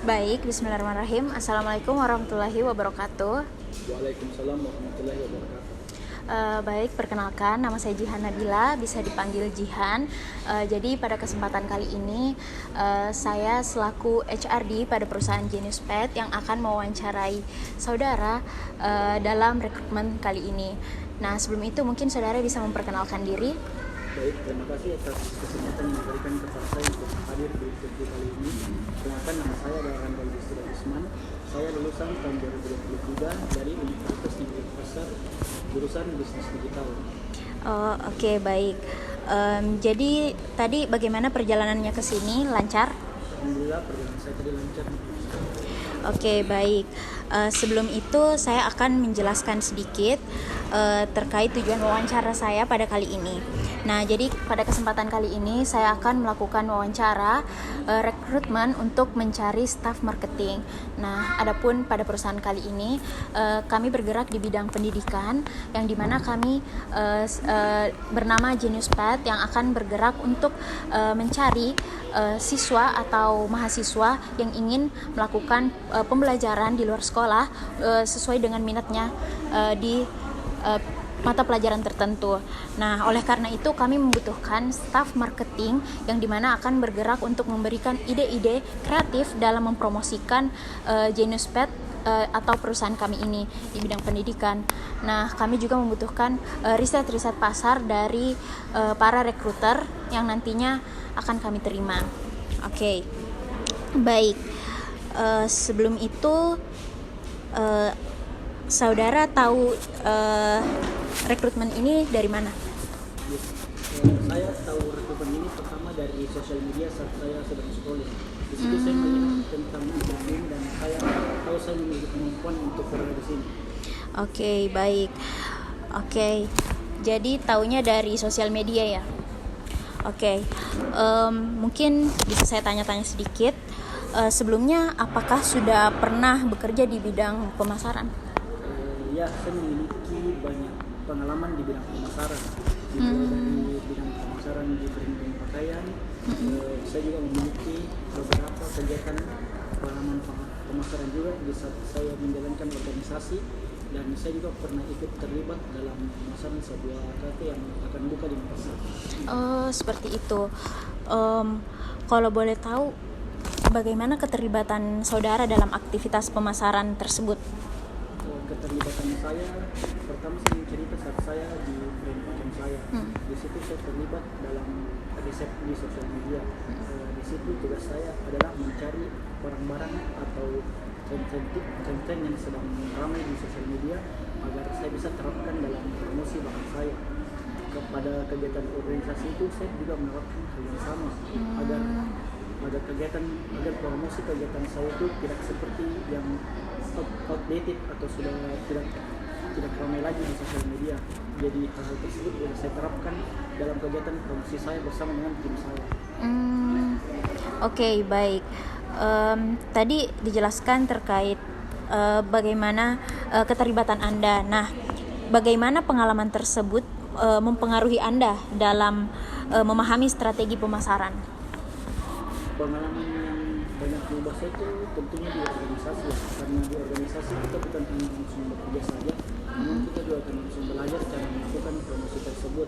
Baik, bismillahirrahmanirrahim. Assalamualaikum warahmatullahi wabarakatuh. Waalaikumsalam warahmatullahi wabarakatuh. Baik, perkenalkan nama saya Jihan Nabila, bisa dipanggil Jihan. Jadi pada kesempatan kali ini saya selaku HRD pada perusahaan Genius Pet yang akan mewawancarai saudara dalam rekrutmen kali ini. Nah, sebelum itu mungkin saudara bisa memperkenalkan diri. Baik, terima kasih atas kesempatan yang diberikan kepada saya untuk hadir di interview kali ini. Perkenalkan, nama saya adalah Randa Yusra Usman. Saya lulusan tahun 2023 dari Universitas Negeri Pasar, jurusan Bisnis Digital. Oke, baik. Jadi tadi bagaimana perjalanannya ke sini? Lancar? Alhamdulillah, perjalanan saya tadi lancar. Oke, baik. Sebelum itu saya akan menjelaskan sedikit terkait tujuan wawancara saya pada kali ini. Nah, jadi pada kesempatan kali ini saya akan melakukan wawancara rekrutmen untuk mencari staf marketing. Nah, adapun pada perusahaan kali ini kami bergerak di bidang pendidikan, yang dimana kami bernama Genius Pet yang akan bergerak untuk mencari siswa atau mahasiswa yang ingin melakukan pembelajaran di luar sekolah sesuai dengan minatnya di mata pelajaran tertentu. Nah, oleh karena itu kami membutuhkan staf marketing yang dimana akan bergerak untuk memberikan ide-ide kreatif dalam mempromosikan Genius Pet atau perusahaan kami ini di bidang pendidikan. Nah, kami juga membutuhkan riset-riset pasar dari para rekruter yang nantinya akan kami terima. Oke, baik. Sebelum itu, saudara tahu rekrutmen ini dari mana? Saya tahu rekrutmen ini pertama dari sosial media saat saya sedang scrolling. Di situ saya melihat tentang interview dan saya tahu saya memiliki kemampuan untuk berada di sini. Oke, baik. Oke, jadi taunya dari sosial media ya. Oke, mungkin bisa saya tanya-tanya sedikit. Sebelumnya, apakah sudah pernah bekerja di bidang pemasaran? Ya, saya memiliki banyak pengalaman di bidang pemasaran. Dimulai dari bidang pemasaran di brand pakaian. Saya juga memiliki beberapa kegiatan pengalaman pemasaran juga di saat saya menjalankan organisasi, dan saya juga pernah ikut terlibat dalam pemasaran sebuah kafe yang akan buka di Makassar. Oh, seperti itu. Kalau boleh tahu, bagaimana keterlibatan saudara dalam aktivitas pemasaran tersebut? Keterlibatan saya, pertama saya cerita saat saya di brand pakaian saya. Di situ saya terlibat dalam riset di sosial media. Di situ tugas saya adalah mencari barang-barang atau konten yang sedang ramai di sosial media agar saya bisa terapkan dalam promosi barang saya. Kepada kegiatan organisasi itu saya juga menerapkan hal yang sama agar promosi kegiatan saya itu tidak seperti yang outdated atau sudah tidak ramai lagi di sosial media. Jadi hal-hal tersebut sudah saya terapkan dalam kegiatan promosi saya bersama dengan tim saya. Oke, baik. Tadi dijelaskan terkait bagaimana keterlibatan Anda. Nah, bagaimana pengalaman tersebut mempengaruhi Anda dalam memahami strategi pemasaran? Pengalaman yang banyak diubah saya itu tentunya di organisasi ya. Karena di organisasi kita bukan hanya langsung bekerja saja, namun kita juga akan langsung belajar cara melakukan promosi tersebut.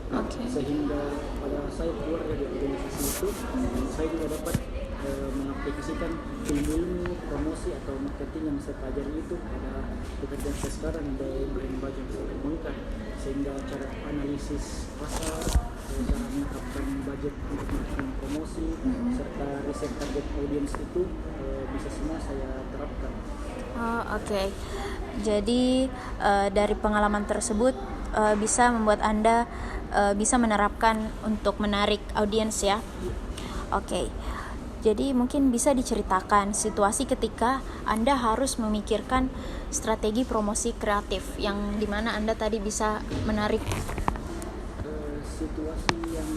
Sehingga pada saya keluar dari organisasi itu, saya juga dapat mengaplikasikan ilmu promosi atau marketing yang saya pelajari itu pada pekerjaan saya sekarang di brand baju yang saya kembangkan, sehingga cara analisis pasar, cara menetapkan budget untuk melakukan promosi, serta riset target audience itu bisa semua saya terapkan. Oke. Jadi dari pengalaman tersebut bisa membuat Anda bisa menerapkan untuk menarik audiens ya. Oke. Jadi mungkin bisa diceritakan situasi ketika Anda harus memikirkan strategi promosi kreatif yang dimana Anda tadi bisa menarik. Situasi yang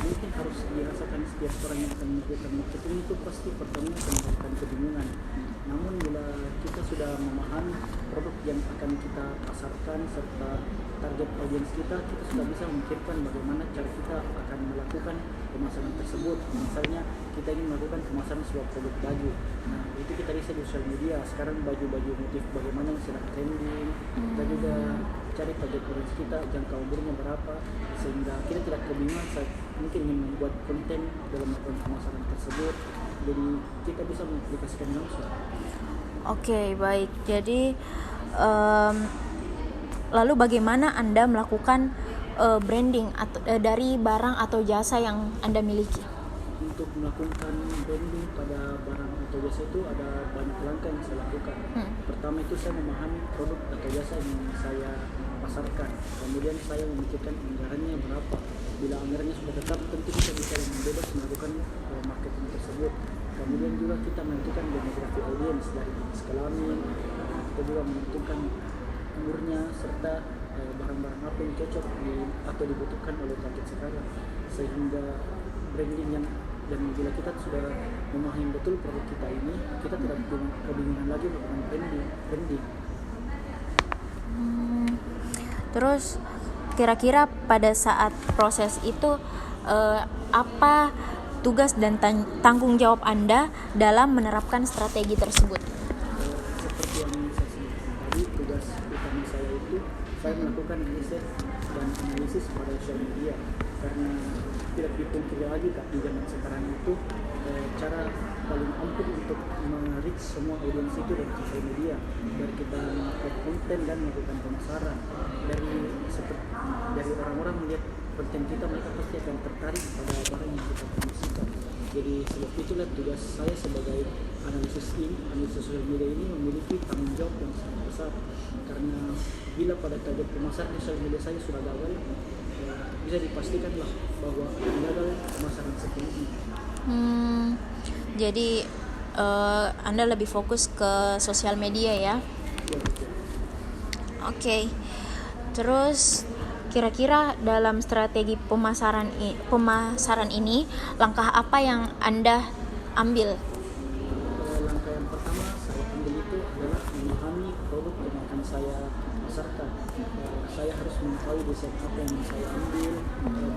mungkin harus dirasakan setiap orang yang akan melakukan marketing itu pasti pertama akan kebingungan. Namun bila kita sudah memahami produk yang akan kita pasarkan serta target audiens kita sudah bisa memikirkan bagaimana cara kita akan melakukan pemasaran tersebut. Misalnya kita ingin melakukan pemasaran sebuah produk baju. Nah, itu biasa di sosial media sekarang baju-baju motif bagaimana yang sedang trending. Kita juga cari target audience kita, jangka umurnya berapa, sehingga kita tidak kebingungan saat mungkin ingin membuat konten dalam melakukan pemasaran tersebut. Jadi kita bisa mengaplikasikan langsung. Oke, baik. Jadi lalu bagaimana Anda melakukan branding atau dari barang atau jasa yang Anda miliki? Untuk melakukan branding pada barang atau jasa itu ada banyak langkah yang saya lakukan. Pertama itu saya memahami produk atau jasa yang saya pasarkan. Kemudian saya memikirkan anggarannya berapa. Bila anggarannya sudah tetap, tentu kita bisa dengan bebas melakukan marketing tersebut. Kemudian juga kita menentukan demografi audiens dari jenis kelamin. Kita juga menentukan umurnya serta barang-barang apa yang cocok atau dibutuhkan oleh target sekarang, sehingga branding yang dan bila kita sudah memahami betul produk kita ini, kita tidak kebingungan lagi melakukan branding. Terus kira-kira pada saat proses itu apa tugas dan tanggung jawab Anda dalam menerapkan strategi tersebut? Seperti yang saya sebutkan tadi, tugas utama saya itu saya melakukan riset dan analisis pada sosial media, karena tidak dipungkiri lagi Kak, di zaman sekarang itu cara paling ampuh untuk mereach semua audiens itu dari sosial media, dari kita membuat konten dan melakukan pemasaran. Dari orang-orang melihat konten kita, mereka pasti akan tertarik pada barang yang kita promosikan. Jadi sebab itulah tugas saya sebagai analis sosial media ini memiliki tanggung jawab yang sangat besar, karena bila pada target pemasaran sosial media saya sudah gagal, bisa dipastikanlah bahwa gagal pemasaran sepenuhnya. Jadi Anda lebih fokus ke sosial media ya? Ya, betul. Oke. Terus kira-kira dalam strategi pemasaran ini langkah apa yang Anda ambil? Langkah yang pertama saya ambil itu adalah memahami produk yang akan saya pasarkan. Saya harus mengetahui desain apa yang saya ambil,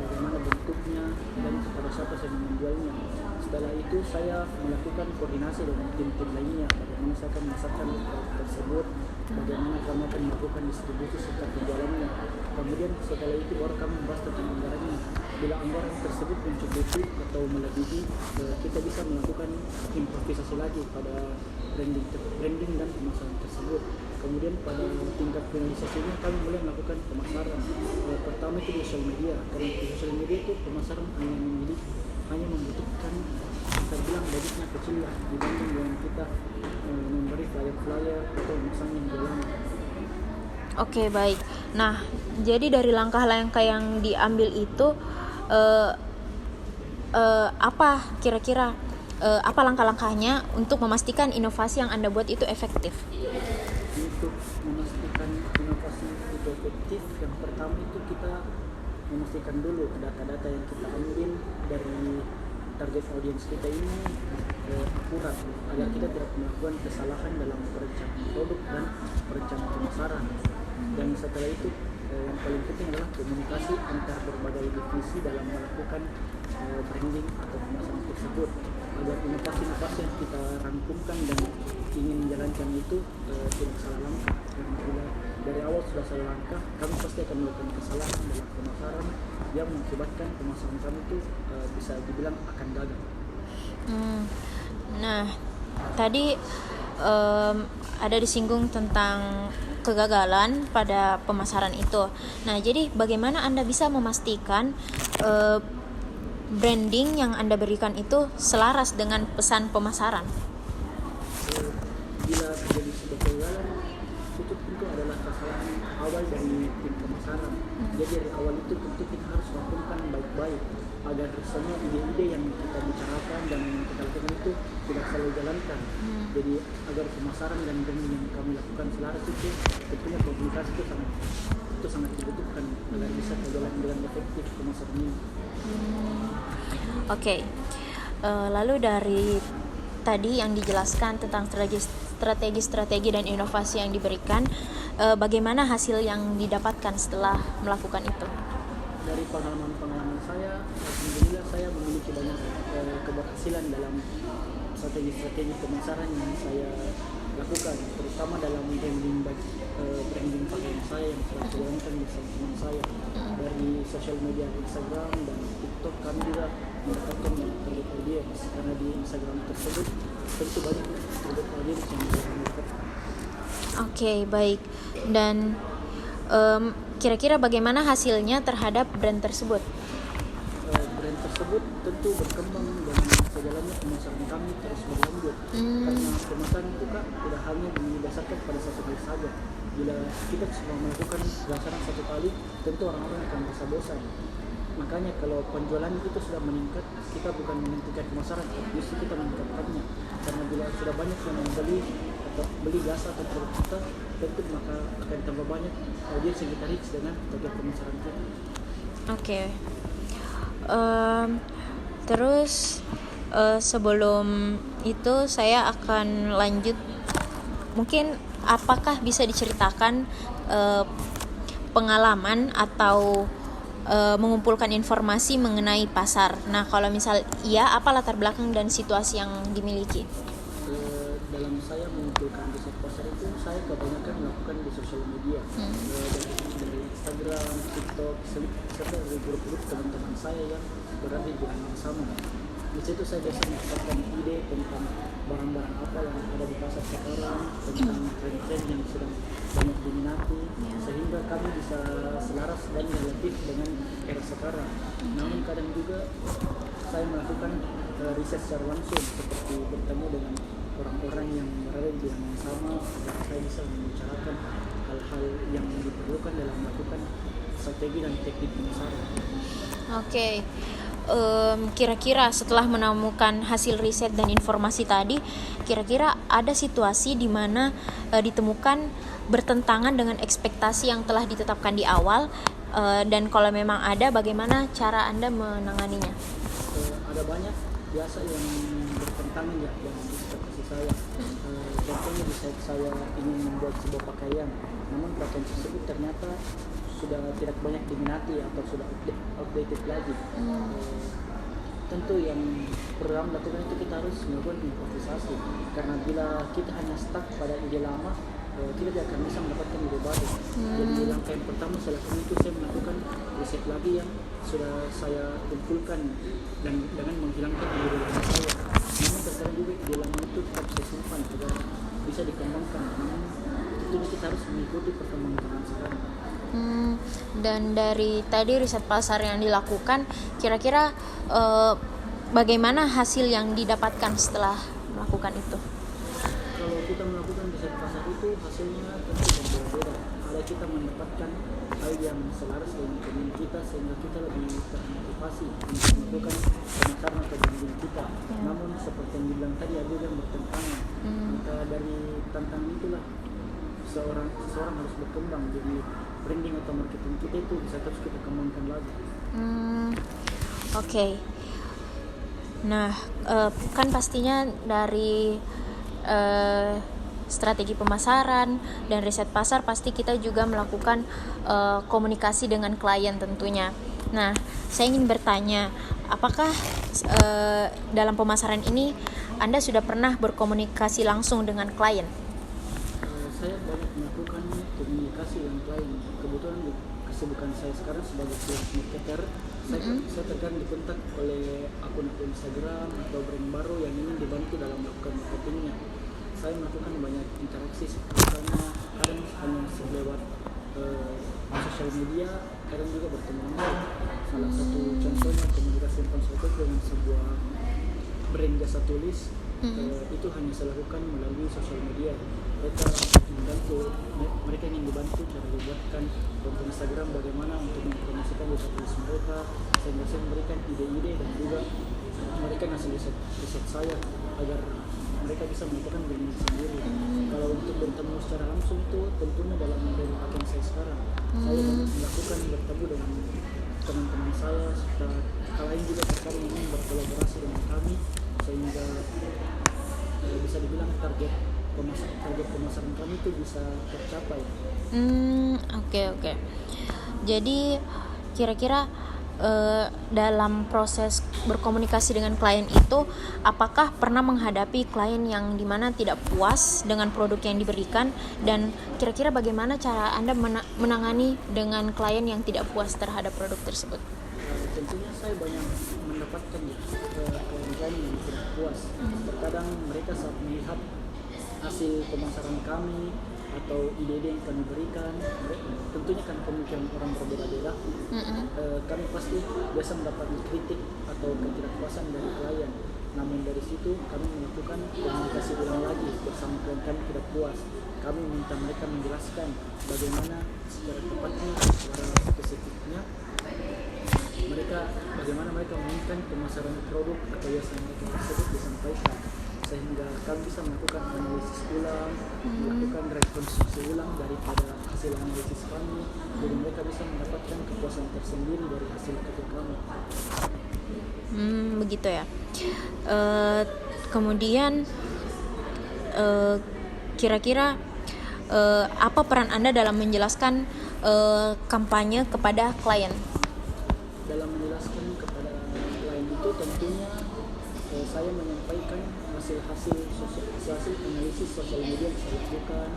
bagaimana bentuknya, dan kepada siapa saya menjualnya. Setelah itu saya melakukan koordinasi dengan tim-tim lainnya, bagaimana saya akan memasarkan produk tersebut, bagaimana kami akan melakukan distribusi serta penjualannya. Kemudian setelah itu baru kami membahas tentang anggarannya. Bila anggaran tersebut mencukupi atau melebihi, kita bisa melakukan improvisasi lagi pada branding dan pemasaran tersebut. Kemudian pada tingkat finalisasinya kami mulai melakukan pemasaran. Pertama itu di sosial media, karena di sosial media itu pemasaran hanya membutuhkan, kita bilang budgetnya kecil lah dibanding dengan kita memberi flyer atau memasangnya di dalam. Oke, baik. Nah, jadi dari langkah-langkah yang diambil itu apa kira-kira apa langkah-langkahnya untuk memastikan inovasi yang Anda buat itu efektif? Untuk memastikan inovasi itu efektif, yang pertama itu kita memastikan dulu data-data yang kita ambil dari target audiens kita ini akurat, agar kita tidak melakukan kesalahan dalam perencanaan produk dan perencanaan pemasaran. Dan setelah itu yang paling penting adalah komunikasi antar berbagai divisi dalam melakukan branding atau pemasaran tersebut, agar inovasi-inovasi yang kita rangkumkan dan ingin menjalankan itu tidak salah langkah. Karena bila dari awal sudah salah langkah, kami pasti akan melakukan kesalahan dalam pemasaran yang mengakibatkan pemasaran kami itu bisa dibilang akan gagal. Nah, tadi ada disinggung tentang kegagalan pada pemasaran itu. Nah, jadi bagaimana Anda bisa memastikan branding yang Anda berikan itu selaras dengan pesan pemasaran? Bila terjadi sebuah kegagalan, itu tentu adalah kesalahan awal dari tim pemasaran. Jadi dari awal itu tentu kita harus lakukan baik-baik agar semua ide-ide yang kita bicarakan dan kita lakukan itu tidak selalu jalankan. Jadi agar pemasaran dan branding yang kami lakukan selaras itu, tentunya komunikasi itu sangat dibutuhkan agar bisa berjalan dengan efektif pemasaran ini. Oke. Lalu dari tadi yang dijelaskan tentang strategi dan inovasi yang diberikan, bagaimana hasil yang didapatkan setelah melakukan itu? Dari pengalaman saya, alhamdulillah saya memiliki banyak keberhasilan dalam strategi pemasaran yang saya terutama dalam branding pakaian saya yang saya jalankan bersama teman saya dari sosial media Instagram dan TikTok. Kami juga mendapatkan target audience karena di Instagram tersebut tentu banyak target audience yang bisa kami dapatkan. Oke, baik. Dan kira-kira bagaimana hasilnya terhadap brand tersebut? Brand tersebut tentu berkembang dan sejalannya pemasaran kami terus berlanjut. Karena pemasaran itu kan tidak hanya didasarkan pada satu kali saja. Bila kita cuma melakukan pemasaran satu kali, tentu orang-orang akan merasa bosan. Makanya kalau penjualan itu sudah meningkat, kita bukan menghentikan pemasaran, justru kita meningkatkannya. Karena bila sudah banyak yang membeli atau beli jasa atau produk kita, tentu maka akan tambah banyak audiens yang kita reach dengan target pemasaran kita. Oke. Terus sebelum itu saya akan lanjut. Mungkin apakah bisa diceritakan pengalaman atau mengumpulkan informasi mengenai pasar? Nah, kalau misal iya, apa latar belakang dan situasi yang dimiliki? Dalam saya mengumpulkan riset pasar itu, saya kebanyakan melakukan di sosial media, dari Instagram, TikTok, serta dari grup-grup teman-teman saya yang berada di bidang yang sama. Di situ saya biasa mendapatkan ide tentang barang-barang apa yang ada di pasar sekarang, tentang tren-tren yang sedang banyak diminati, sehingga kami bisa selaras dan relatif dengan era sekarang. Namun kadang juga saya melakukan riset secara langsung, seperti bertemu dengan orang-orang yang berada di bidang yang sama agar saya bisa membicarakan hal-hal yang diperlukan dalam melakukan strategi dan teknik pemasaran. Oke. Kira-kira setelah menemukan hasil riset dan informasi tadi, kira-kira ada situasi di mana ditemukan bertentangan dengan ekspektasi yang telah ditetapkan di awal, dan kalau memang ada, bagaimana cara Anda menanganinya? Ada banyak biasa yang bertentangan ya dengan ekspektasi saya. Contohnya di saat saya ingin membuat sebuah pakaian, namun pakaian tersebut ternyata sudah tidak banyak diminati atau sudah outdated lagi. Tentu yang pertama lakukan itu kita harus melakukan improvisasi, karena bila kita hanya stuck pada ide lama, kita tidak akan bisa mendapatkan ide baru. Jadi langkah yang pertama saya lakukan itu saya melakukan riset lagi yang sudah saya kumpulkan dan dengan menghilangkan ide lama saya. Namun terkadang juga ide lama itu tetap saya simpan agar bisa dikembangkan. Namun tentunya kita harus mengikuti perkembangan zaman sekarang. Dan dari tadi riset pasar yang dilakukan, kira-kira bagaimana hasil yang didapatkan setelah melakukan itu? Kalau kita melakukan riset pasar itu hasilnya tentu berbeda-beda. Ada kita mendapatkan hal yang selaras dengan keinginan kita sehingga kita lebih termotivasi untuk melakukan pemasaran atau branding kita. Namun seperti yang dibilang tadi ada yang bertentangan. Maka dari tantangan itulah seseorang harus berkembang. Jadi branding atau marketing kita itu bisa terus kita kembangkan lagi. Oke. Nah, kan pastinya dari strategi pemasaran dan riset pasar pasti kita juga melakukan komunikasi dengan klien tentunya. Nah, saya ingin bertanya, apakah dalam pemasaran ini Anda sudah pernah berkomunikasi langsung dengan klien? Saya banyak melakukan komunikasi dengan klien. Kebetulan di kesibukan saya sekarang sebagai freelance marketer, saya terkadang dikontak oleh akun-akun Instagram atau brand baru yang ingin dibantu dalam melakukan marketingnya. Saya melakukan banyak interaksi, misalnya kadang hanya lewat sosial media, kadang juga bertemu langsung. Salah satu contohnya komunikasi konsultatif dengan sebuah brand jasa tulis, itu hanya saya lakukan melalui sosial media. Mereka ingin dibantu cara dibuatkan konten Instagram bagaimana untuk mempromosikan jasa tulis mereka, sehingga saya memberikan ide-ide dan juga memberikan hasil riset saya agar mereka bisa melakukan branding sendiri. Kalau untuk bertemu secara langsung itu tentunya dalam brand pakaian saya sekarang, saya melakukan bertemu dengan teman-teman saya serta kalian juga terkadang ingin berkolaborasi dengan kami sehingga bisa dibilang target pemasaran kami itu bisa tercapai. Oke. Jadi kira-kira dalam proses berkomunikasi dengan klien itu, apakah pernah menghadapi klien yang dimana tidak puas dengan produk yang diberikan, dan kira-kira bagaimana cara Anda menangani dengan klien yang tidak puas terhadap produk tersebut? Tentunya saya banyak mendapatkan klien-klien yang tidak puas. Terkadang mereka saat melihat hasil pemasaran kami atau ide-ide yang kami berikan, tentunya kan pemikiran orang berbeda-beda, kami pasti biasa mendapat kritik atau ketidakpuasan dari klien. Namun dari situ kami melakukan komunikasi ulang lagi bersama klien kami tidak puas. Kami minta mereka menjelaskan bagaimana secara tepatnya, secara spesifiknya bagaimana mereka menginginkan pemasaran produk atau jasa mereka tersebut disampaikan, sehingga kami bisa melakukan analisis ulang, melakukan rekonstruksi ulang daripada hasil analisis kami, jadi mereka bisa mendapatkan kepuasan tersendiri dari hasil kerja kami. Begitu ya. Kemudian kira-kira apa peran Anda dalam menjelaskan kampanye kepada klien? Dalam menjelaskan kepada klien itu tentunya saya menyampaikan hasil analisis sosial media yang saya lakukan,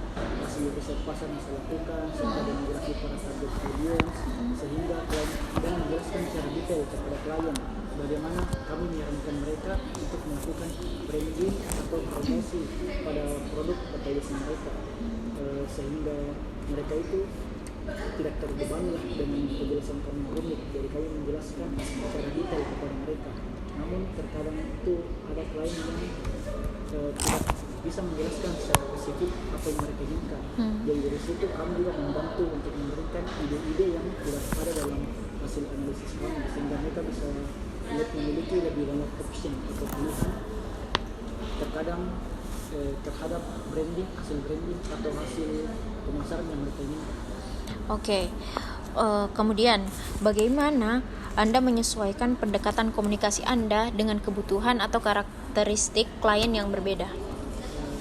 hasil riset pasar yang saya lakukan, serta demografi para target audience, sehingga klien, dan menjelaskan secara detail kepada klien bagaimana kami menyarankan mereka untuk melakukan branding atau promosi pada produk atau jasa mereka, sehingga mereka itu tidak terbebani lah dengan penjelasan kami rumit. Jadi kami menjelaskan secara detail kepada mereka. Namun terkadang itu ada klien yang tidak bisa menjelaskan secara spesifik apa yang mereka inginkan. Jadi dari situ kami juga membantu untuk memberikan ide-ide yang tidak ada dalam hasil analisis kami, sehingga mereka bisa memiliki lebih banyak option atau pilihan terkadang terhadap branding, hasil branding atau hasil pemasaran yang mereka inginkan. Oke. Kemudian bagaimana Anda menyesuaikan pendekatan komunikasi Anda dengan kebutuhan atau karakteristik klien yang berbeda?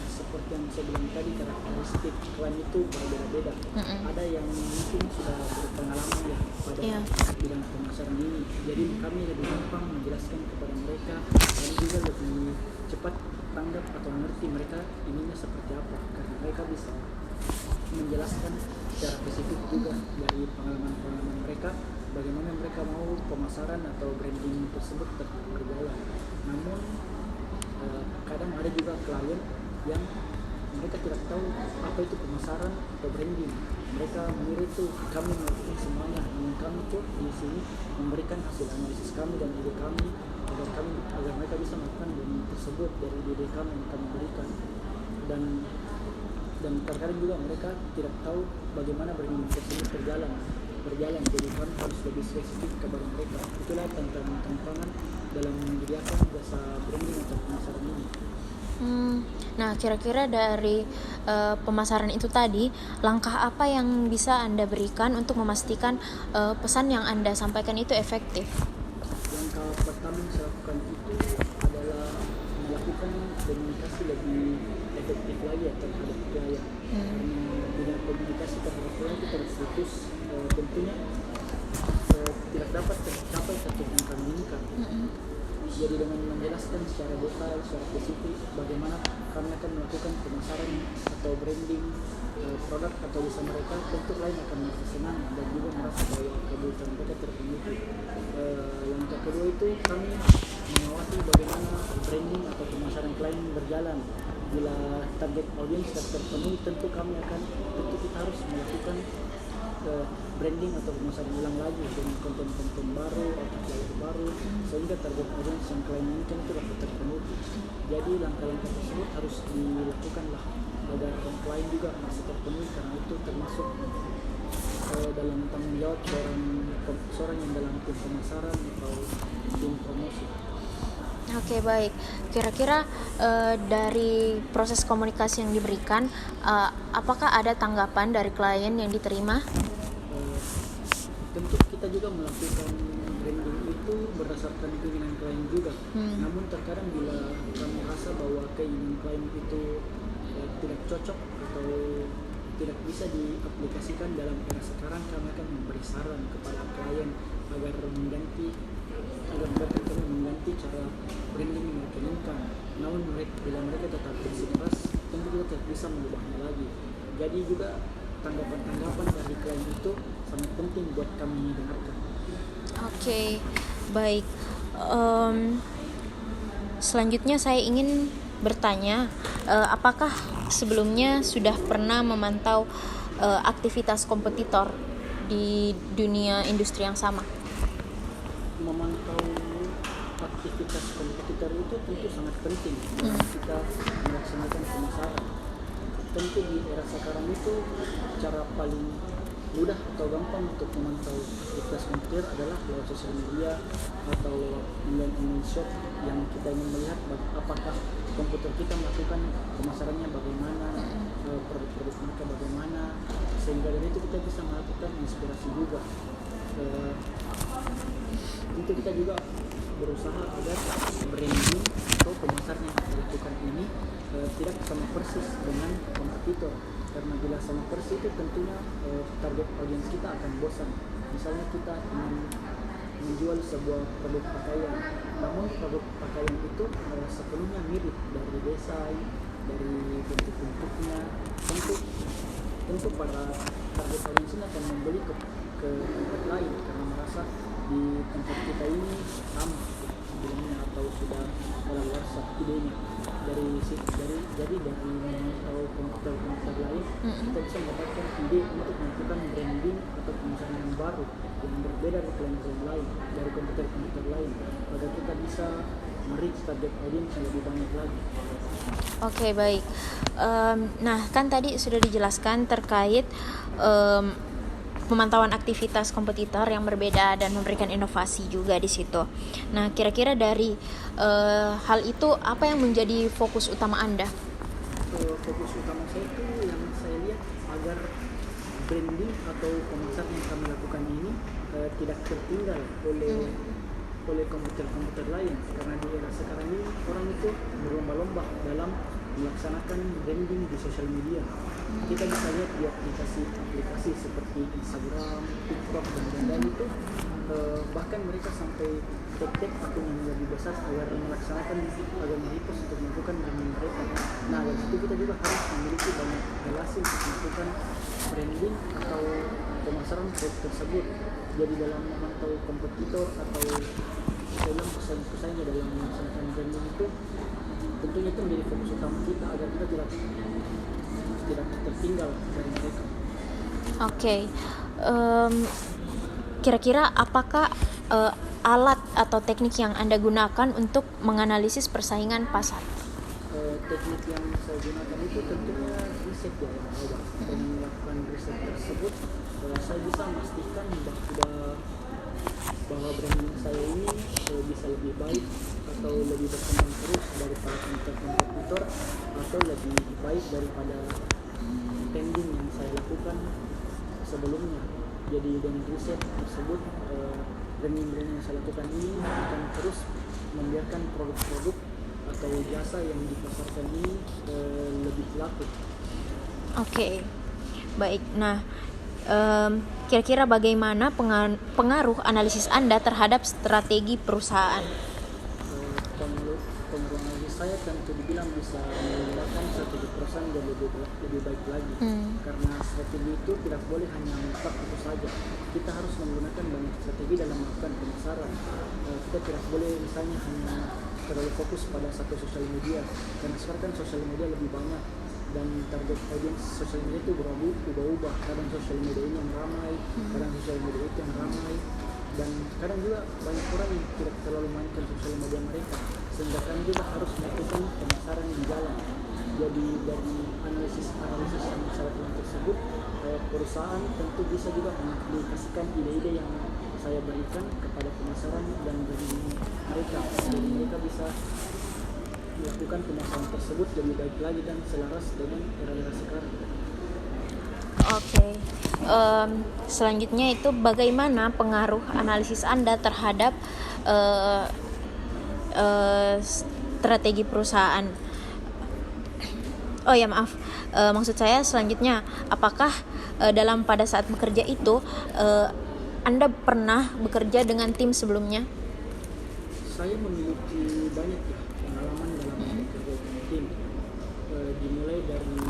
Seperti yang saya bilang tadi, karakteristik klien itu berbeda-beda. Ada yang mungkin sudah berpengalaman ya pada bidang pemasaran ini, jadi kami lebih gampang menjelaskan kepada mereka, dan juga lebih cepat tanggap atau mengerti mereka inginnya seperti apa, karena mereka bisa menjelaskan secara spesifik juga dari pengalaman-pengalaman mereka bagaimana mereka mau pemasaran atau branding tersebut berjalan. Namun kadang ada juga klien yang mereka tidak tahu apa itu pemasaran atau branding. Mereka mengira itu kami melakukan semuanya, dan kami tuh di sini memberikan hasil analisis kami dan ide kami agar mereka bisa melakukan branding tersebut dari ide kami yang kami berikan. Dan terkadang juga mereka tidak tahu bagaimana branding tersebut berjalan. Jadi kami harus lebih spesifik kepada mereka. Itulah tantangan dalam menyediakan jasa branding atau pemasaran ini. Nah, kira-kira dari pemasaran itu tadi, langkah apa yang bisa Anda berikan untuk memastikan pesan yang Anda sampaikan itu efektif? Langkah pertama yang saya lakukan itu adalah melakukan komunikasi lebih efektif lagi terhadap klien. Karena komunikasi terhadap klien itu terputus, tentunya tidak dapat tercapai satu yang kami inginkan. Jadi dengan menjelaskan secara detail, secara spesifik bagaimana kami akan melakukan pemasaran atau branding produk atau jasa mereka, tentu klien akan merasa senang dan juga merasa bahwa kebutuhan mereka terpenuhi. Langkah kedua itu kami mengawasi bagaimana branding atau pemasaran klien berjalan. Bila target audiens terpenuhi, tentu kita harus melakukan branding atau pemasaran ulang lagi dengan konten-konten baru atau flyer baru, sehingga target audiens yang klien inginkan itu dapat terpenuhi. Jadi langkah-langkah tersebut harus dilakukan lah agar klien juga masih terpenuhi, karena itu termasuk dalam tanggung jawab seorang yang dalam tim pemasaran atau tim promosi. Oke, baik. Kira-kira dari proses komunikasi yang diberikan, apakah ada tanggapan dari klien yang diterima? Tentu kita juga melakukan branding itu berdasarkan keinginan klien juga. Namun terkadang bila kami rasa bahwa keinginan klien itu tidak cocok atau tidak bisa diaplikasikan dalam era sekarang. Kami akan memberi saran kepada klien agar mereka mengganti cara branding yang mereka inginkan. Namun bila mereka tetap bersikeras, tentu kita tidak bisa mengubahnya lagi. Jadi juga tanggapan dari klien itu sangat penting buat kami dengarkan. Oke, baik. Selanjutnya saya ingin bertanya, apakah sebelumnya sudah pernah memantau aktivitas kompetitor di dunia industri yang sama? Memantau aktivitas kompetitor itu tentu sangat penting dalam kita melaksanakan pemasaran. Tentu di era sekarang itu cara paling mudah atau gampang untuk memantau aktivitas kompetitor adalah lewat sosial media atau lewat online shop, yang kita ingin melihat apakah komputer kita melakukan pemasarannya bagaimana, produk-produk mereka bagaimana, sehingga dari itu kita bisa melakukan inspirasi juga. Tentu kita juga berusaha agar branding atau pemasaran yang kita lakukan ini tidak sama persis dengan kompetitor, karena bila sama persis itu tentunya target audiens kita akan bosan. Misalnya kita ingin menjual sebuah produk pakaian, namun produk pakaian itu sepenuhnya mirip dari desain, dari bentuk-bentuknya. Tentu para target audiens ini akan membeli ke tempat lain karena merasa di tempat kita ini sama sebelumnya atau sudah kadaluarsa idenya. Jadi dari memantau komputer lain, kita bisa mendapatkan ide untuk melakukan branding atau pemasaran yang baru yang berbeda dari klien lain, dari komputer lain, agar kita bisa mereach target audience yang lebih banyak lagi. Oke, baik. Nah, kan tadi sudah dijelaskan terkait pemantauan aktivitas kompetitor yang berbeda dan memberikan inovasi juga di situ. Nah, kira-kira dari hal itu apa yang menjadi fokus utama Anda? Fokus utama saya itu yang saya lihat agar branding atau pemasaran yang kami lakukan ini tidak tertinggal oleh komputer lain, karena di era sekarang ini orang itu berlomba-lomba dalam melaksanakan branding di sosial media. Kita bisa lihat di aplikasi seperti Instagram, TikTok, dan lain-lain itu bahkan mereka sampai tag akun yang lebih besar agar merepost untuk melakukan branding mereka. Nah, dari situ kita juga harus memiliki banyak relasi untuk melakukan branding atau pemasaran produk tersebut. Jadi dalam memantau kompetitor atau dalam pesaing-pesaingnya dalam melaksanakan branding itu, tentunya itu menjadi fokus utama kita agar kita tidak tertinggal dari mereka. Oke. Kira-kira apakah alat atau teknik yang Anda gunakan untuk menganalisis persaingan pasar? Teknik yang saya gunakan itu tentunya riset ya yang awal. Dan melakukan riset tersebut, saya bisa memastikan bahwa branding saya ini bisa lebih baik atau lebih berkembang terus daripada kompetitor, atau lebih baik daripada branding yang saya lakukan sebelumnya. Jadi dengan riset tersebut, branding yang saya lakukan ini akan terus membiarkan produk-produk atau jasa yang dipasarkan ini lebih laku. Oke, baik. Nah, kira-kira bagaimana pengaruh analisis Anda terhadap strategi perusahaan? Pengaruh analisis saya tentu dibilang bisa menggunakan strategi perusahaan yang lebih baik lagi. Karena strategi itu tidak boleh hanya menetap itu saja. Kita harus menggunakan banyak strategi dalam melakukan pemasaran. Kita tidak boleh misalnya hanya terlalu fokus pada satu sosial media, karena sekarang kan sosial media lebih banyak dan target audience sosial media itu berubah-ubah. Kadang sosial media ini yang ramai, kadang sosial media itu yang ramai, dan kadang juga banyak orang yang tidak terlalu mainkan sosial media mereka, sehingga kami juga harus melakukan pemasaran di jalan. Jadi dari analisis yang saya lakukan tersebut, perusahaan tentu bisa juga mengaplikasikan ide-ide yang saya berikan kepada pemasaran dan branding mereka. Jadi mereka bisa melakukan pemasaran tersebut lebih baik lagi dan selaras dengan era-era sekarang. Oke. Selanjutnya itu bagaimana pengaruh analisis Anda terhadap strategi perusahaan? Oh ya maaf, maksud saya selanjutnya, apakah dalam pada saat bekerja itu Anda pernah bekerja dengan tim sebelumnya? Saya memiliki banyak ya pengalaman dalam bekerja dengan tim. Dimulai dari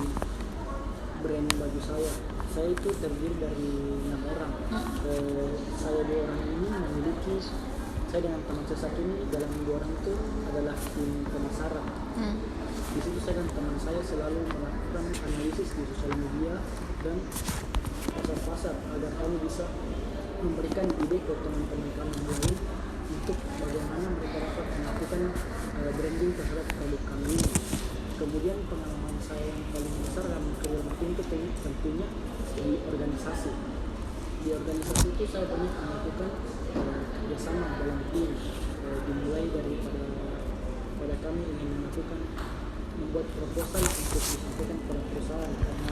brand baju saya. Saya itu terdiri dari 6 orang. Saya 2 orang ini memiliki, saya dengan teman saya satu ini, dalam 2 orang itu adalah tim pemasaran. Di situ saya dan teman saya selalu melakukan analisis di sosial media dan pasar-pasar agar kami bisa memberikan ide ke teman-teman kami yang lain untuk bagaimana mereka dapat melakukan branding terhadap produk kami ini. Kemudian pengalaman saya yang paling besar dalam kerja tim itu tentunya di organisasi. Di organisasi itu saya banyak melakukan kerjasama dalam tim, dimulai daripada kami ingin melakukan membuat proposal untuk disampaikan kepada perusahaan, karena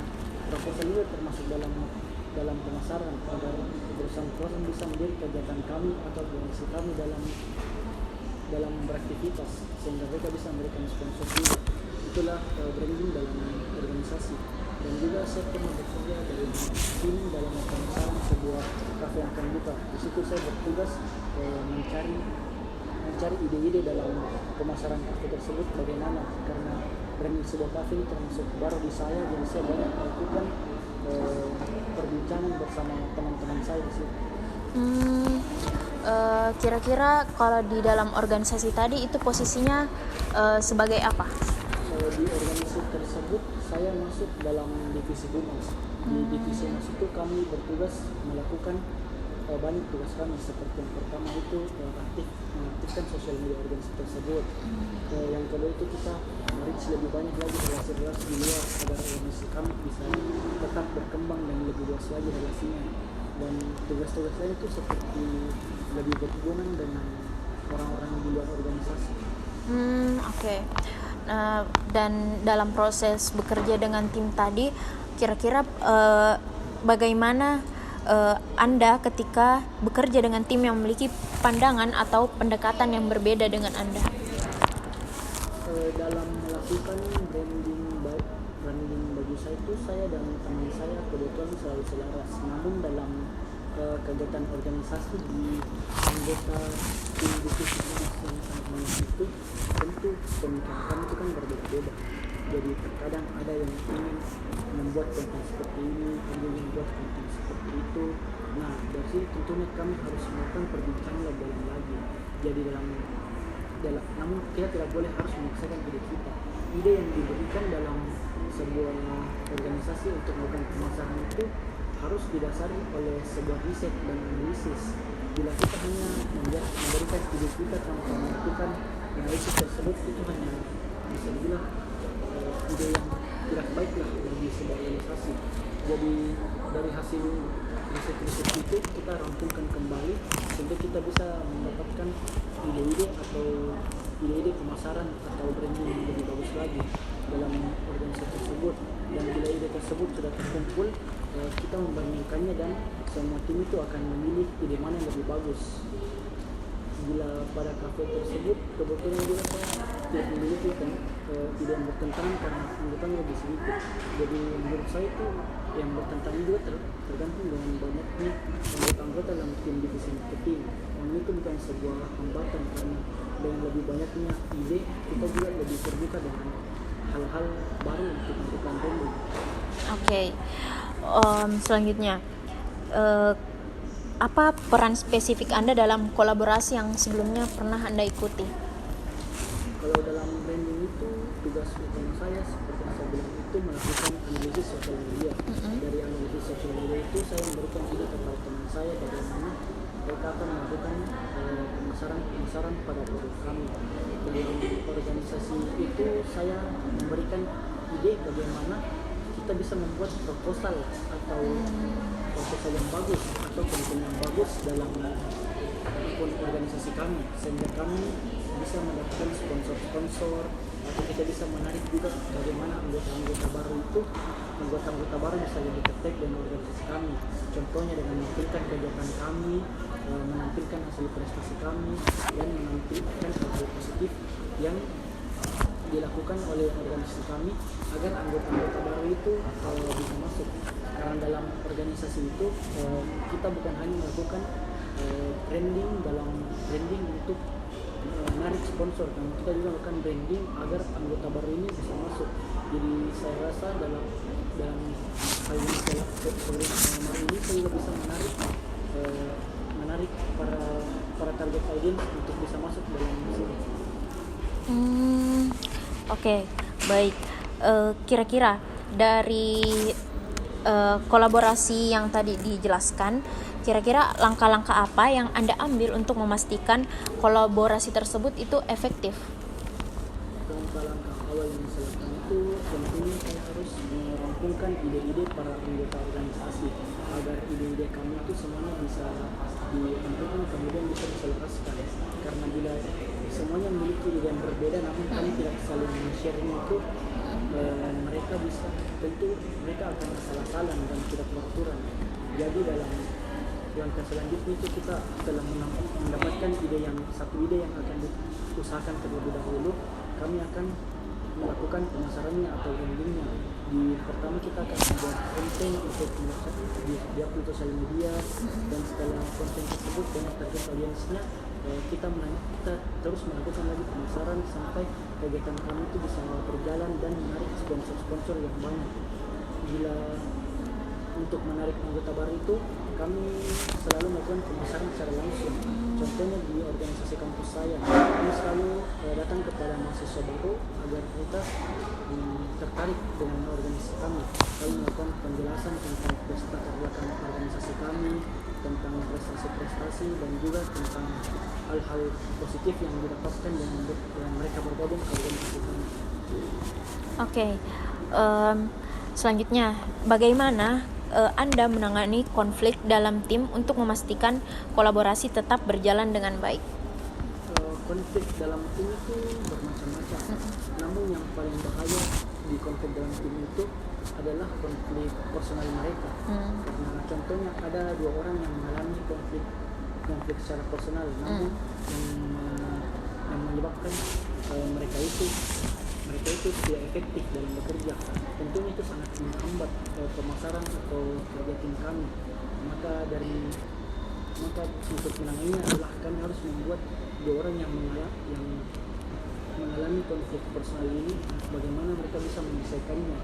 proposal itu termasuk dalam pemasaran agar perusahaan bisa melihat kegiatan kami atau organisasi kami dalam beraktivitas sehingga mereka bisa memberikan sponsorship. Itulah branding dalam organisasi. Dan juga saya pernah bekerja dari tim dalam pemasaran sebuah kafe yang akan buka. Di situ saya bertugas mencari ide-ide dalam pemasaran kafe tersebut bagaimana, karena branding sebuah kafe ini termasuk baru di saya, jadi saya banyak melakukan perbincangan bersama teman-teman saya di situ. Kira-kira kalau di dalam organisasi tadi itu posisinya sebagai apa? Di organisasi tersebut saya masuk dalam divisi humas. Di divisi humas itu kami bertugas melakukan banyak tugas kami, seperti yang pertama itu mengaktifkan sosial media organisasi tersebut. Yang kedua itu kita merich lebih banyak lagi relasi-relasi di luar agar organisasi kami bisa tetap berkembang dan lebih luas lagi relasinya. Dan tugas-tugas lain itu seperti lebih berhubungan dengan orang-orang di luar organisasi. Oke. Dan dalam proses bekerja dengan tim tadi, kira-kira bagaimana Anda ketika bekerja dengan tim yang memiliki pandangan atau pendekatan yang berbeda dengan Anda? Dalam melakukan branding baju saya itu, saya dan teman saya kebetulan selalu selaras. Namun dalam kegiatan organisasi di anggota tim divisi humas yang sangat banyak itu, tentu pemikiran kami itu kan berbeda-beda. Jadi terkadang ada yang ingin membuat konten seperti ini, ada yang membuat konten seperti itu. Nah, dari sini tentunya kami harus melakukan perbincangan lebih dalam lagi. Jadi namun kita tidak boleh harus memaksakan ide kita. Ide yang diberikan dalam sebuah organisasi untuk melakukan pemasaran itu harus didasari oleh sebuah riset dan analisis. Bila kita hanya memberikan ide kita tanpa melakukan analisis tersebut, itu hanya bisa dibilang ide yang tidak baiklah bagi sebuah organisasi. Jadi dari hasil riset itu kita rampungkan kembali sehingga kita bisa mendapatkan ide-ide pemasaran atau branding yang lebih bagus lagi dalam organisasi tersebut. Dan bila ide tersebut sudah terkumpul, kita membandingkannya dan semua tim itu akan memilih ide mana yang lebih bagus. Bila pada kafe tersebut kebetulan juga saya tidak memiliki ide yang bertentangan karena anggotanya lebih sedikit. Jadi menurut saya itu yang bertentangan juga tergantung dengan banyaknya anggota dalam tim divisi marketing. Dan itu bukan sebuah hambatan, karena dengan lebih banyaknya ide kita juga lebih terbuka dengan hal-hal baru untuk melakukan branding. Oke. Selanjutnya, apa peran spesifik Anda dalam kolaborasi yang sebelumnya pernah Anda ikuti? Kalau dalam branding itu tugas utama saya seperti yang saya bilang itu melakukan analisis sosial media. Dari analisis sosial media itu saya memberikan ide kepada teman saya bagaimana mereka akan melakukan pemasaran pada produk kami. Dalam organisasi itu saya memberikan ide bagaimana kita bisa membuat proposal atau proposal yang bagus atau konten yang bagus dalam organisasi kami, sehingga kami bisa mendapatkan sponsor atau kita bisa menarik juga bagaimana anggota-anggota baru bisa lebih tertarik dengan organisasi kami. Contohnya dengan menampilkan kegiatan kami, menampilkan hasil prestasi kami, dan menampilkan hal-hal positif yang dilakukan oleh organisasi kami agar anggota-anggota baru itu bisa masuk. Karena dalam organisasi itu kita bukan hanya melakukan branding untuk menarik sponsor, dan kita juga melakukan branding agar anggota baru ini bisa masuk. Jadi saya rasa dalam hal ini saya juga bisa menarik para target audience untuk bisa masuk dalam sini. Oke, baik. Kira-kira dari kolaborasi yang tadi dijelaskan, kira-kira langkah-langkah apa yang Anda ambil untuk memastikan kolaborasi tersebut itu efektif? Langkah-langkah awal yang saya lakukan itu tentunya saya harus merampungkan ide-ide para anggota organisasi agar ide-ide kami itu semuanya bisa dirampungkan kemudian bisa diselaraskan. Karena bila semuanya memiliki ide yang berbeda namun kami tidak saling sharing itu, mereka akan salah-salah dan tidak beraturan. Jadi dalam langkah selanjutnya itu kita telah mendapatkan satu ide yang akan diusahakan terlebih dahulu. Kami akan melakukan pemasarannya atau brandingnya. Pertama kita akan membuat konten untuk di-upload sosial media, dan setelah konten tersebut dengan target audiensnya, kita terus melakukan lagi pemasaran sampai kegiatan kami itu bisa berjalan dan menarik sponsor-sponsor yang banyak. Bila untuk menarik anggota baru itu kami selalu melakukan pemasaran secara langsung. Contohnya di organisasi kampus saya, kami selalu datang kepada mahasiswa baru agar mereka tertarik dengan organisasi kami. Kami melakukan penjelasan tentang latar belakang organisasi kami, tentang prestasi-prestasi, dan juga tentang hal-hal positif yang didapatkan dengan mereka bergabung ke organisasi kami. Oke. Selanjutnya, bagaimana Anda menangani konflik dalam tim untuk memastikan kolaborasi tetap berjalan dengan baik? Konflik dalam tim itu bermacam-macam. Namun yang paling bahaya di konflik dalam tim itu adalah konflik personal mereka. Karena contohnya ada 2 orang yang mengalami konflik secara personal, namun yang menyebabkan mereka itu tidak efektif dalam bekerja. Tentunya itu sangat menghambat pemasaran atau kerja tim kami. Maka untuk menanganinya adalah kami harus membuat 2 orang yang mengalami konflik personal ini, bagaimana mereka bisa menyelesaikannya,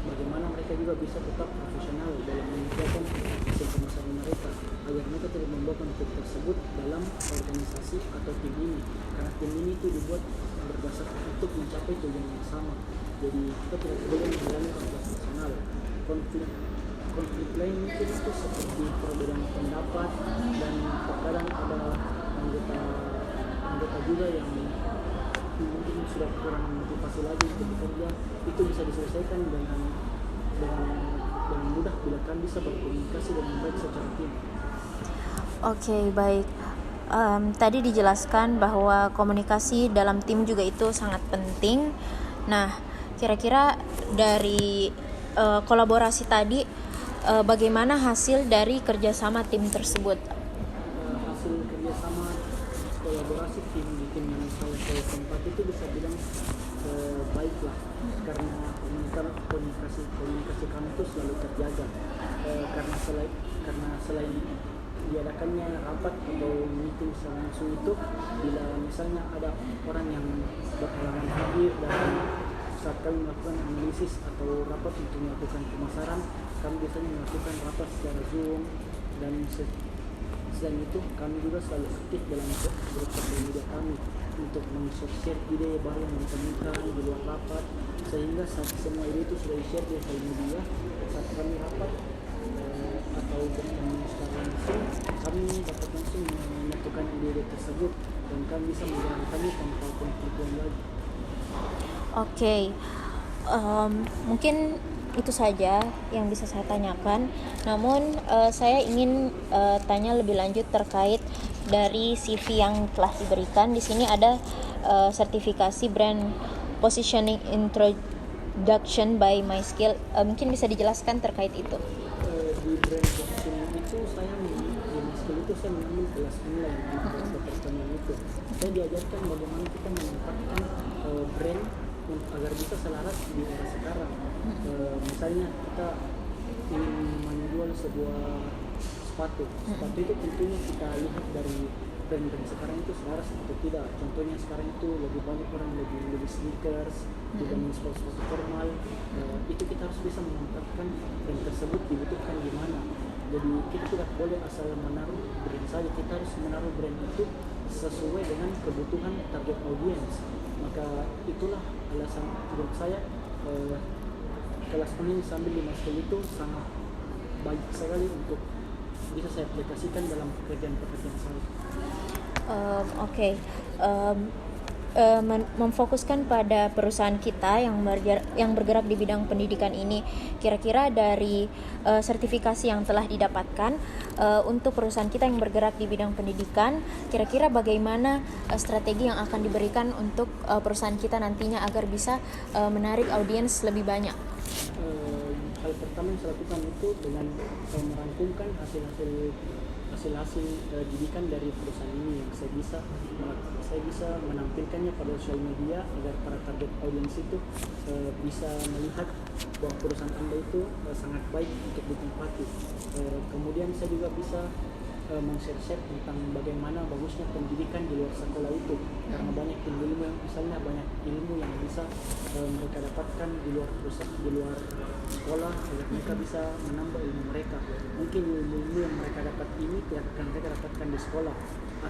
bagaimana mereka juga bisa tetap profesional dalam mengerjakan hasil pemasaran mereka, agar mereka tidak membawa konflik tersebut dalam organisasi atau tim ini. Karena tim ini itu dibuat berdasarkan untuk mencapai tujuan yang sama. Jadi kita tidak boleh mengalami konflik personal. Konflik lain mungkin itu seperti perbedaan pendapat, dan terkadang ada anggota juga yang mungkin sudah kurang motivasi lagi untuk bekerja. Itu bisa diselesaikan dengan mudah bila kan bisa berkomunikasi dengan baik secara tim. Oke, baik. Tadi dijelaskan bahwa komunikasi dalam tim juga itu sangat penting. Nah, kira-kira dari kolaborasi tadi, bagaimana hasil dari kerjasama tim tersebut? Hasil kerjasama kolaborasi tim yang saya tempat itu bisa bilang baik lah, karena komunikasi kami itu selalu terjaga. Karena selain diadakannya rapat atau meeting secara langsung itu, bila misalnya ada orang yang berhalangan hadir dan saat kami melakukan analisis atau rapat untuk melakukan pemasaran, kami biasanya melakukan rapat secara Zoom. Dan selain itu kami juga selalu aktif dalam grup sosial media kami untuk men-share ide baru yang ditemukan di luar rapat, sehingga saat semua ide itu sudah di-share di sosial media, saat kami rapat atau dengan secara langsung, kami dapat langsung menyatukan ide-ide tersebut dan kami bisa menjalankannya tanpa konflik lagi. Oke, mungkin itu saja yang bisa saya tanyakan. Namun saya ingin tanya lebih lanjut terkait dari CV yang telah diberikan. Di sini ada sertifikasi brand positioning introduction by MySkill. Mungkin bisa dijelaskan terkait itu. Di brand positioning itu saya mengambil kelas online di kelas pertanian itu. Saya diajarkan bagaimana kita menempatkan brand agar bisa selaras di era sekarang. Misalnya kita ingin menjual sebuah sepatu itu tentunya kita lihat dari brand-brand sekarang itu selaras atau tidak. Contohnya sekarang itu lebih banyak orang lebih sneakers dibanding sepatu formal. Itu kita harus bisa menempatkan brand tersebut dibutuhkan di mana. Jadi kita tidak boleh asal menaruh brand saja, kita harus menaruh brand itu sesuai dengan kebutuhan target audience. Maka itulah alasan menurut saya kelas online sambil 5 skill itu sangat baik sekali untuk bisa saya aplikasikan dalam pekerjaan-pekerjaan saya. Oke. Memfokuskan pada perusahaan kita yang bergerak di bidang pendidikan ini, kira-kira dari sertifikasi yang telah didapatkan untuk perusahaan kita yang bergerak di bidang pendidikan, kira-kira bagaimana strategi yang akan diberikan untuk perusahaan kita nantinya agar bisa menarik audiens lebih banyak? Hal pertama yang saya lakukan itu dengan merangkumkan hasil didikan dari perusahaan ini yang saya bisa menampilkannya pada sosial media agar para target audiens itu bisa melihat bahwa perusahaan Anda itu sangat baik untuk ditempati. Kemudian saya juga bisa men-share tentang bagaimana bagusnya pendidikan di luar sekolah itu, karena banyak ilmu yang bisa mereka dapatkan di luar sekolah agar mereka bisa menambah ilmu mereka. Mungkin ilmu yang mereka dapat ini tidak akan mereka dapatkan di sekolah,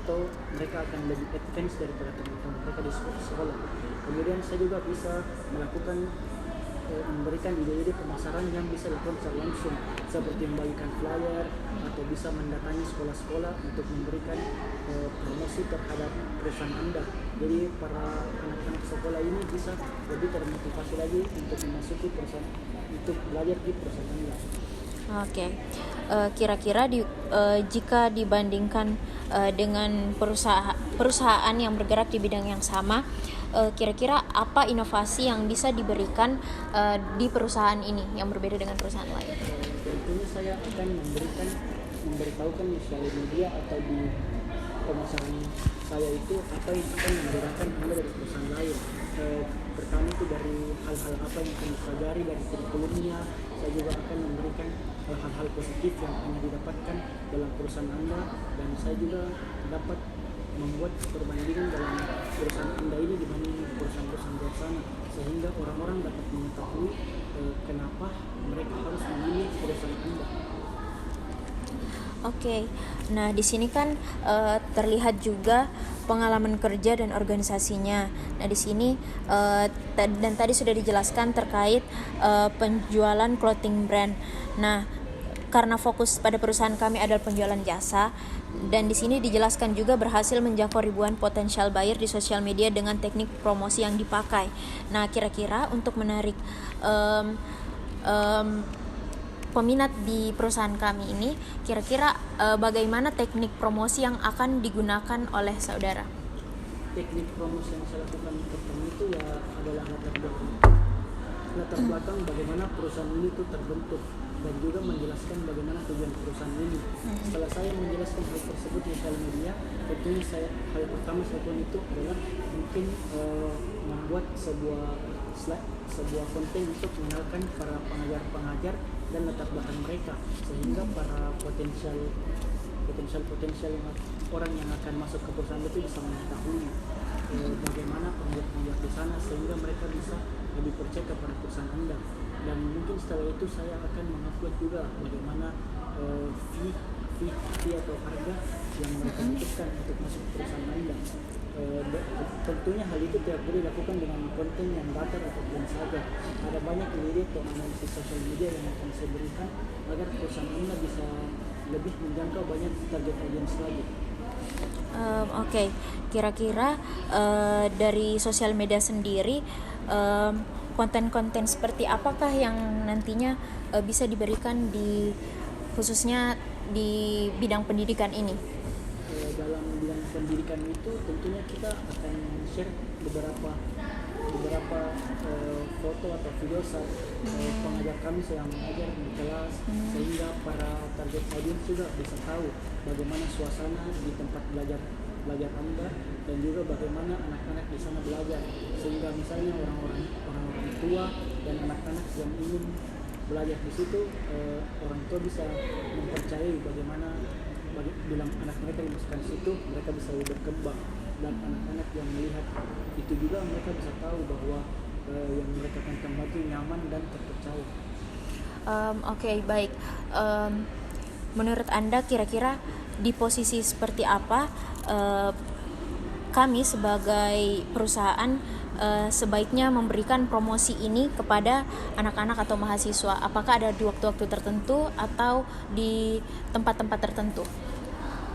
atau mereka akan lebih advance daripada teman-teman mereka di sekolah. Kemudian saya juga bisa melakukan memberikan ide-ide pemasaran yang bisa dilakukan secara langsung, seperti membagikan flyer atau bisa mendatangi sekolah-sekolah untuk memberikan promosi terhadap perusahaan Anda. Jadi para anak-anak sekolah ini bisa lebih termotivasi lagi untuk memasuki perusahaan, untuk belajar di perusahaan Anda. Oke. Kira-kira jika dibandingkan dengan perusahaan yang bergerak di bidang yang sama, kira-kira apa inovasi yang bisa diberikan di perusahaan ini yang berbeda dengan perusahaan lain? Tentunya saya akan memberitahukan di sosial media atau di pemasaran saya itu apa yang akan membedakan Anda dari perusahaan lain. Pertama itu dari hal-hal apa yang akan dipelajari dari kurikulumnya. Saya juga akan memberikan hal-hal positif yang hanya didapatkan dalam perusahaan Anda, dan saya juga dapat membuat perbandingan dalam perusahaan Anda ini dibanding perusahaan-perusahaan luar sana, sehingga orang-orang dapat mengetahui kenapa mereka harus memilih perusahaan Anda. Oke. Nah, di sini kan terlihat juga pengalaman kerja dan organisasinya. Nah, di sini dan tadi sudah dijelaskan terkait penjualan clothing brand. Nah, karena fokus pada perusahaan kami adalah penjualan jasa, dan di sini dijelaskan juga berhasil menjangkau ribuan potensial buyer di sosial media dengan teknik promosi yang dipakai. Nah, kira-kira untuk menarik peminat di perusahaan kami ini, kira-kira bagaimana teknik promosi yang akan digunakan oleh saudara? Teknik promosi yang saya lakukan pertama itu ya adalah latar belakang bagaimana perusahaan ini tuh terbentuk, dan juga menjelaskan bagaimana tujuan perusahaan ini. Setelah saya menjelaskan hal tersebut di sosial media, tentunya hal pertama saya lakukan itu adalah mungkin membuat sebuah konten untuk mengenalkan para pengajar dan latar belakang mereka, sehingga para potensial orang yang akan masuk ke perusahaan itu bisa mengetahui bagaimana pengajar di sana, sehingga mereka bisa lebih percaya kepada perusahaan Anda. Dan mungkin setelah itu saya akan mengupload juga bagaimana fee atau harga yang mereka butuhkan untuk masuk ke perusahaan Anda. Tentunya hal itu tidak boleh dilakukan dengan konten yang datar atau biasa saja. Ada banyak ide atau analisis sosial media yang akan saya berikan agar perusahaan Anda bisa lebih menjangkau banyak target audiens lagi. Oke. Kira-kira dari sosial media sendiri, konten-konten seperti apakah yang nantinya bisa diberikan khususnya di bidang pendidikan ini? Dalam bidang pendidikan itu tentunya kita akan share beberapa foto atau video saat pengajar kami sedang mengajar di kelas, sehingga para target audiens juga bisa tahu bagaimana suasana di tempat belajar Anda, dan juga bagaimana anak-anak di sana belajar, sehingga misalnya orang-orang tua dan anak-anak yang ingin belajar di situ, orang tua bisa mempercayai bagaimana bila anak mereka dimasukkan di situ, mereka bisa lebih berkembang, dan anak-anak yang melihat itu juga mereka bisa tahu bahwa yang mereka akan tempati nyaman dan terpercaya. Oke, baik. Menurut Anda kira-kira di posisi seperti apa kami sebagai perusahaan sebaiknya memberikan promosi ini kepada anak-anak atau mahasiswa? Apakah ada di waktu-waktu tertentu atau di tempat-tempat tertentu?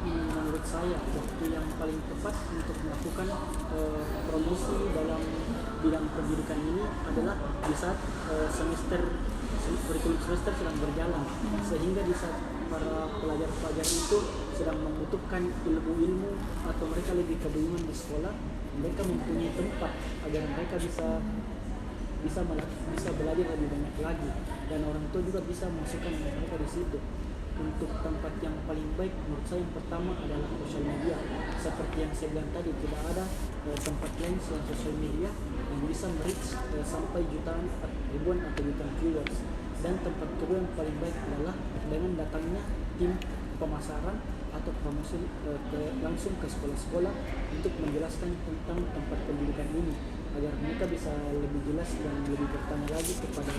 Menurut saya waktu yang paling tepat untuk melakukan promosi dalam bidang pendidikan ini adalah di saat kurikulum semester sedang berjalan, sehingga di saat para pelajar-pelajar itu sedang membutuhkan ilmu-ilmu atau mereka lebih kebingungan di sekolah, mereka mempunyai tempat agar mereka bisa belajar lebih banyak lagi, dan orang tua juga bisa masukkan mereka di situ. Untuk tempat yang paling baik menurut saya yang pertama adalah sosial media. Seperti yang saya bilang tadi, tidak ada tempat lain selain sosial media yang bisa reach sampai jutaan, ribuan atau jutaan viewers. Dan tempat kedua yang paling baik adalah dengan datangnya tim pemasaran atau promosi langsung ke sekolah-sekolah untuk menjelaskan tentang tempat pendidikan ini, agar mereka bisa lebih jelas dan lebih bertanya lagi kepada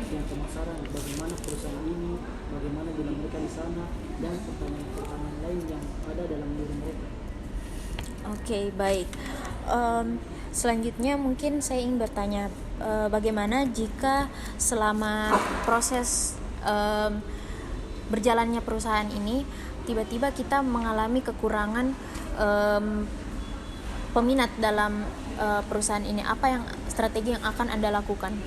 pihak pemasaran bagaimana perusahaan ini, bagaimana bila mereka di sana, dan pertanyaan-pertanyaan lain yang ada dalam diri mereka. Oke, baik. Selanjutnya mungkin saya ingin bertanya, bagaimana jika selama proses berjalannya perusahaan ini tiba-tiba kita mengalami kekurangan peminat dalam perusahaan ini? Apa yang strategi yang akan Anda lakukan?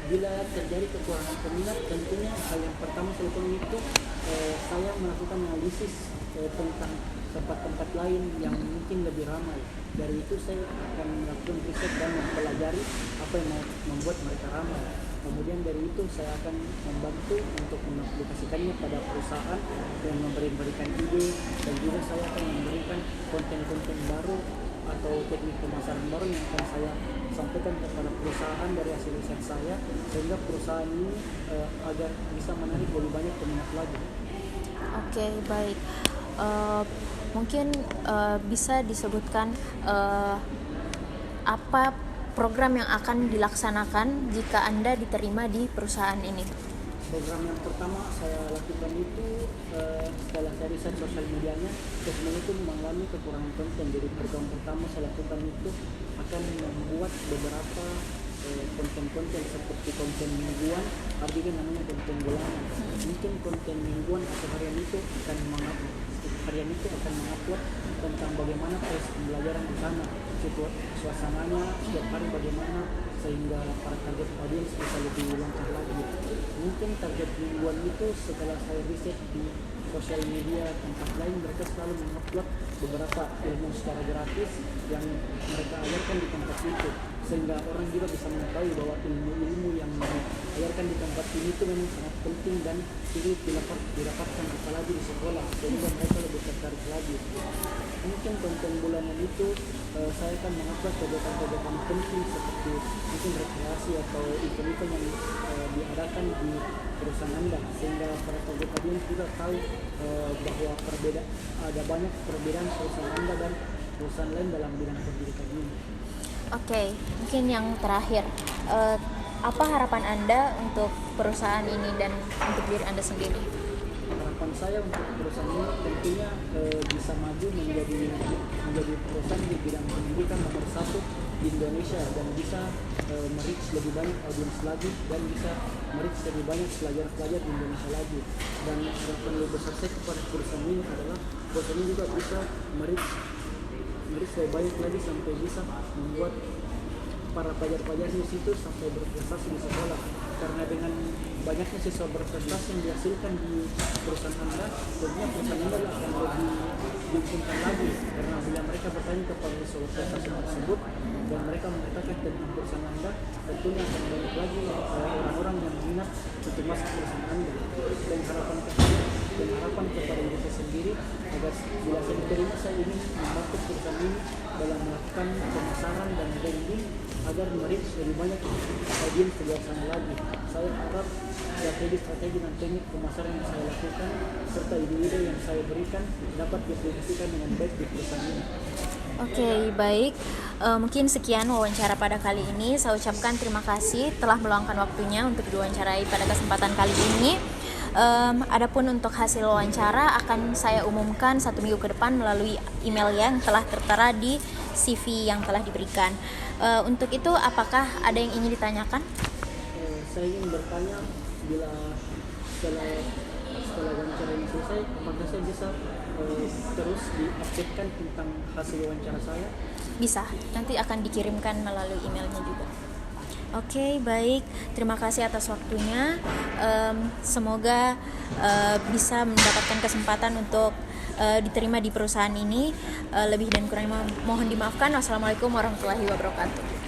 Bila terjadi kekurangan peminat, tentunya hal yang pertama saya lakukan itu saya melakukan analisis tentang tempat-tempat lain yang mungkin lebih ramai. Dari itu saya akan melakukan riset dan mempelajari apa yang membuat mereka ramai. Kemudian dari itu saya akan membantu untuk mengaplikasikannya pada perusahaan dan memberikan ide, dan juga saya akan memberikan konten-konten baru atau teknik pemasaran baru yang akan saya sampaikan kepada perusahaan dari hasil riset saya, sehingga perusahaan ini agar bisa menarik lebih banyak peminat lagi. Oke, baik. Mungkin bisa disebutkan apa program yang akan dilaksanakan jika Anda diterima di perusahaan ini? Program yang pertama saya lakukan itu setelah saya riset sosial medianya, sebenarnya itu mengalami kekurangan konten. Jadi program pertama saya lakukan itu akan membuat beberapa konten-konten seperti konten mingguan, artinya namanya konten bulanan. Mungkin konten mingguan atau harian itu akan mengupload tentang bagaimana proses pembelajaran di sana, suasananya setiap hari bagaimana, sehingga para target audiens bisa lebih lancar lagi. Mungkin target mingguan itu setelah saya riset di sosial media tempat lain, mereka selalu mengupload beberapa ilmu secara gratis yang mereka ajarkan di tempat itu, sehingga orang juga bisa mengetahui bahwa ilmu-ilmu yang diajarkan di tempat ini itu memang sangat penting dan itu didapatkan apalagi di sekolah, sehingga mereka lebih tertarik lagi. Mungkin konten bulanan itu saya akan mengupload kegiatan-kegiatan penting seperti mungkin rekreasi atau event-event yang diadakan di perusahaan Anda, sehingga para target audiens juga tahu bahwa ada banyak perbedaan perusahaan Anda dan perusahaan lain dalam bidang pendidikan ini. Oke, mungkin yang terakhir, apa harapan Anda untuk perusahaan ini dan untuk diri Anda sendiri? Harapan saya untuk perusahaan ini tentunya bisa maju menjadi perusahaan di bidang pendidikan nomor 1 di Indonesia, dan bisa merich lebih banyak audiens lagi, dan bisa merich lebih banyak pelajar-pelajar di Indonesia lagi. Dan harapan lebih besar saya kepada perusahaan ini adalah perusahaan ini juga bisa merich lebih banyak lagi sampai bisa membuat para pelajar-pelajar di situ sampai berprestasi di sekolah. Karena dengan banyaknya siswa berprestasi yang dihasilkan di perusahaan Anda, tentunya perusahaan Anda akan lebih diuntungkan lagi, karena bila mereka bertanya kepada siswa prestasi tersebut dan mereka mengatakan tentang perusahaan Anda, tentunya akan banyak lagi orang-orang yang minat untuk masuk perusahaan Anda. Dan harapan kepada diri saya sendiri agar bila saya diterima, saya ingin membantu perusahaan ini dalam melakukan pemasaran dan branding agar mereach lebih banyak audiens di luar sana lagi. Saya harap strategi dan teknik pemasaran yang saya lakukan serta ide-ide yang saya berikan dapat diaplikasikan dengan baik di perusahaan ini. Oke, baik. Mungkin sekian wawancara pada kali ini. Saya ucapkan terima kasih telah meluangkan waktunya untuk diwawancarai pada kesempatan kali ini. Adapun untuk hasil wawancara akan saya umumkan 1 minggu ke depan melalui email yang telah tertera di CV yang telah diberikan. Untuk itu, apakah ada yang ingin ditanyakan? Saya ingin bertanya, bila setelah wawancara ini selesai, apakah saya bisa terus diupdatekan tentang hasil wawancara saya? Bisa, nanti akan dikirimkan melalui emailnya juga. Oke, baik. Terima kasih atas waktunya. Semoga bisa mendapatkan kesempatan untuk diterima di perusahaan ini. Lebih dan kurangnya mohon dimaafkan. Wassalamualaikum warahmatullahi wabarakatuh.